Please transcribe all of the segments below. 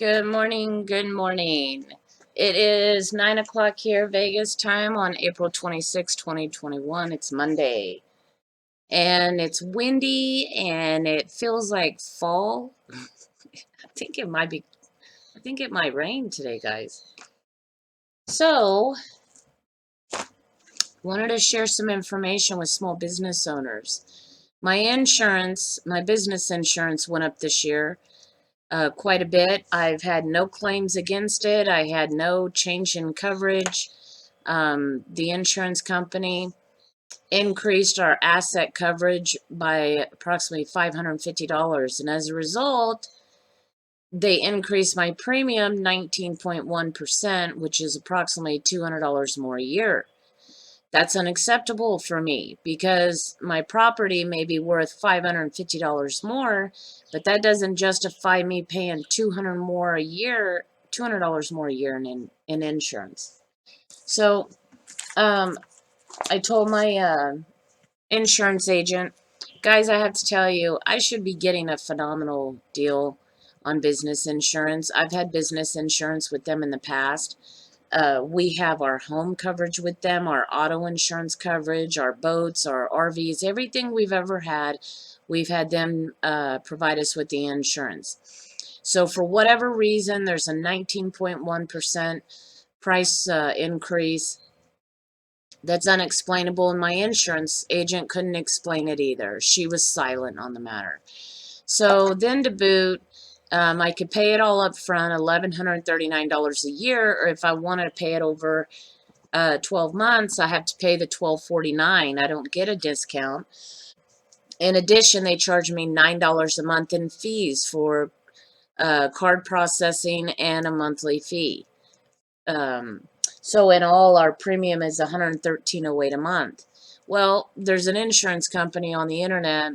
Good morning, good morning. It is 9 o'clock here, Vegas time on April 26, 2021. It's Monday. And it's windy and it feels like fall. I think it might be, I think it might rain today, guys. So, wanted to share some information with small business owners. My insurance, my business insurance went up this year. Quite a bit. I've had no claims against it. I had no change in coverage. The insurance company increased our asset coverage by approximately $550. And as a result, they increased my premium 19.1%, which is approximately $200 more a year. That's unacceptable for me because my property may be worth $550 more, but that doesn't justify me paying $200 more a year in insurance. So I told my insurance agent, guys, I have to tell you, I should be getting a phenomenal deal on business insurance. I've had business insurance with them in the past. We have our home coverage with them, our auto insurance coverage, our boats, our RVs, everything we've ever had, we've had them provide us with the insurance. So for whatever reason, there's a 19.1% price increase that's unexplainable, and my insurance agent couldn't explain it either. She was silent on the matter. So then to boot, I could pay it all up front, $1,139 a year, or if I wanted to pay it over 12 months, I have to pay the $1,249. I don't get a discount. In addition, they charge me $9 a month in fees for card processing and a monthly fee. So in all, our premium is $113.08 a month. Well, there's an insurance company on the internet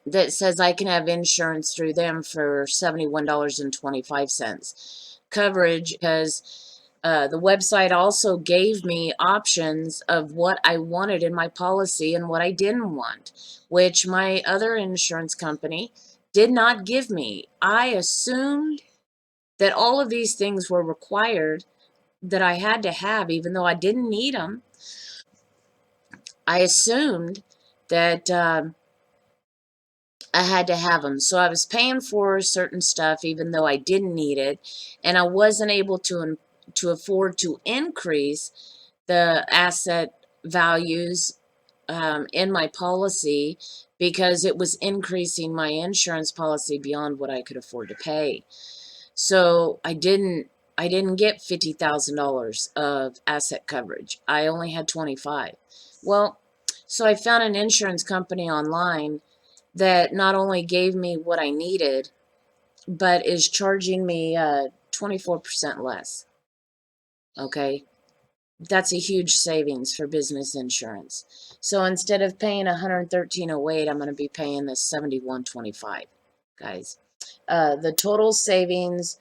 that says I can have insurance through them for $71.25 coverage, because the website also gave me options of what I wanted in my policy and what I didn't want, which my other insurance company did not give me. I assumed that all of these things were required, that I had to have, even though I didn't need them. I assumed that I had to have them. So I was paying for certain stuff even though I didn't need it, and I wasn't able to afford to increase the asset values in my policy, because it was increasing my insurance policy beyond what I could afford to pay. So I didn't get $50,000 of asset coverage. I only had 25. Well, so I found an insurance company online that not only gave me what I needed, but is charging me 24% less. Okay, that's a huge savings for business insurance. So instead of paying $113.08, I'm going to be paying the $71.25, guys. The total savings,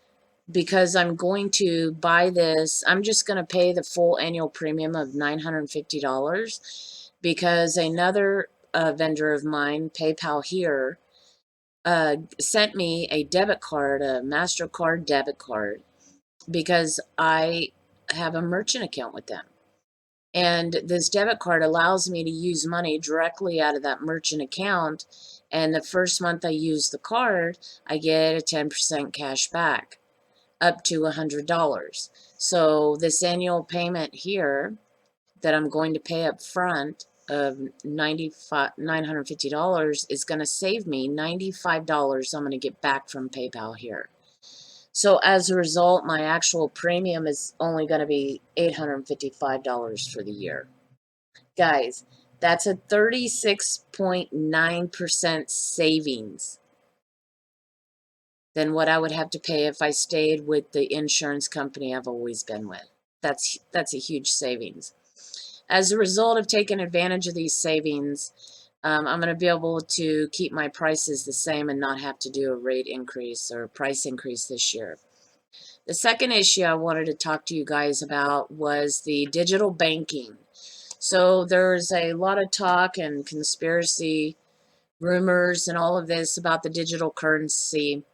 because I'm going to buy this, I'm just going to pay the full annual premium of $950, because another vendor of mine, PayPal here, sent me a debit card, a MasterCard debit card, because I have a merchant account with them. And this debit card allows me to use money directly out of that merchant account. And the first month I use the card, I get a 10% cash back, up to $100. So this annual payment here that I'm going to pay up front of $950 is going to save me $95 I'm going to get back from PayPal here. So as a result, my actual premium is only going to be $855 for the year. Guys, that's a 36.9% savings than what I would have to pay if I stayed with the insurance company I've always been with. That's a huge savings. As a result of taking advantage of these savings, I'm going to be able to keep my prices the same and not have to do a rate increase or price increase this year. The second issue I wanted to talk to you guys about was the digital banking. So there's a lot of talk and conspiracy rumors and all of this about the digital currency.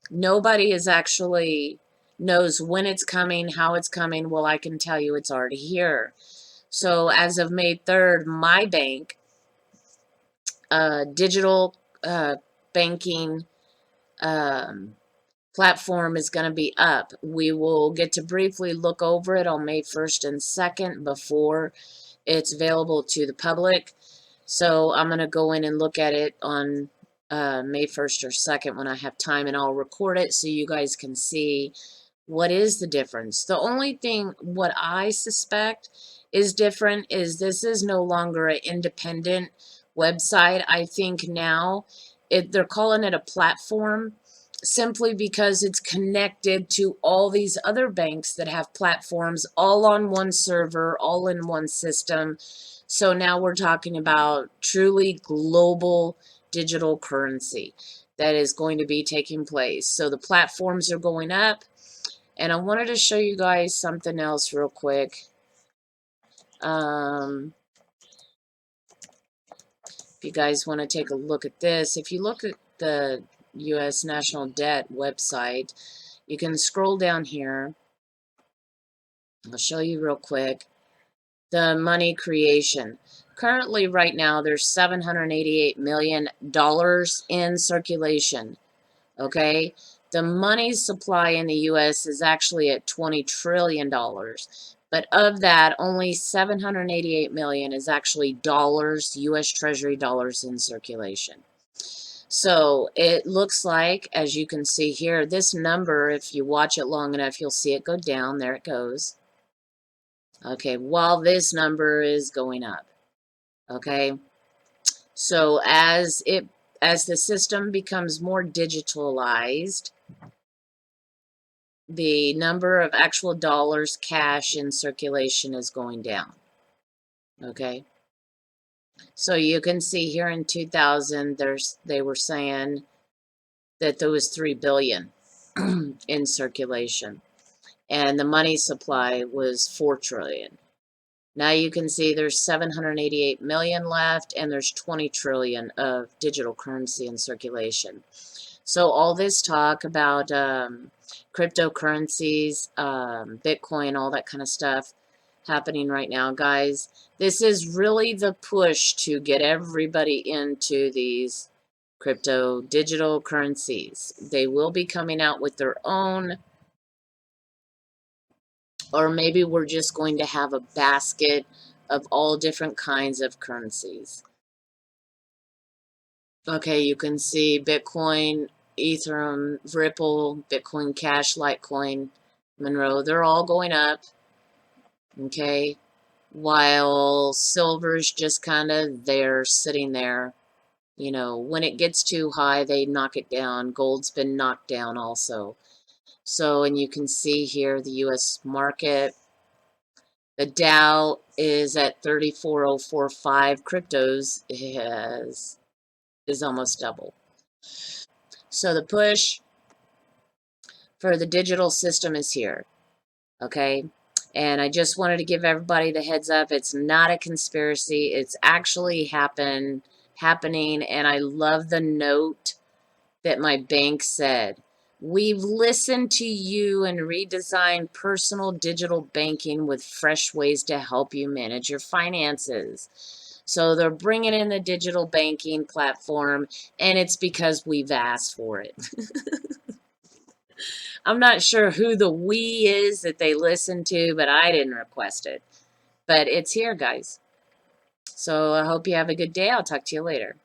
Nobody is actually knows when it's coming, how it's coming. Well, I can tell you it's already here. So as of May 3rd, my bank, digital banking um, platform is going to be up. We will get to briefly look over it on May 1st and 2nd before it's available to the public. So I'm going to go in and look at it on May 1st or 2nd when I have time, and I'll record it so you guys can see what is the difference. The only thing what I suspect is different is this is no longer an independent website. I think now they're calling it a platform simply because it's connected to all these other banks that have platforms all on one server, all in one system. So now we're talking about truly global digital currency that is going to be taking place. So the platforms are going up. And I wanted to show you guys something else real quick. If you guys want to take a look at this, if you look at the U.S. National Debt website, you can scroll down here. I'll show you real quick. The money creation. Currently, right now, there's $788 million in circulation. Okay? The money supply in the U.S. is actually at $20 trillion. But of that, only 788 million is actually dollars, U.S. Treasury dollars in circulation. So it looks like, as you can see here, this number, if you watch it long enough, you'll see it go down. There it goes. Okay, while this number is going up. Okay, so as the system becomes more digitalized, the number of actual dollars cash in circulation is going down. Okay, so you can see here in 2000 they were saying that there was 3 billion in circulation, and the money supply was 4 trillion. Now you can see there's 788 million left, and there's 20 trillion of digital currency in circulation. So all this talk about cryptocurrencies, Bitcoin, all that kind of stuff happening right now, guys, this is really the push to get everybody into these crypto digital currencies. They will be coming out with their own, or maybe we're just going to have a basket of all different kinds of currencies. Okay, you can see Bitcoin, Ethereum, Ripple, Bitcoin Cash, Litecoin, Monero, they're all going up, okay, while silver's just kind of there, sitting there. You know, when it gets too high, they knock it down. Gold's been knocked down also. So, and you can see here the U.S. market. The Dow is at 34,045. Cryptos is almost double. So the push for the digital system is here, okay? And I just wanted to give everybody the heads up. It's not a conspiracy. It's actually happening, and I love the note that my bank said. We've listened to you and redesigned personal digital banking with fresh ways to help you manage your finances. So they're bringing in the digital banking platform, and it's because we've asked for it. I'm not sure who the we is that they listen to, but I didn't request it. But it's here, guys. So I hope you have a good day. I'll talk to you later.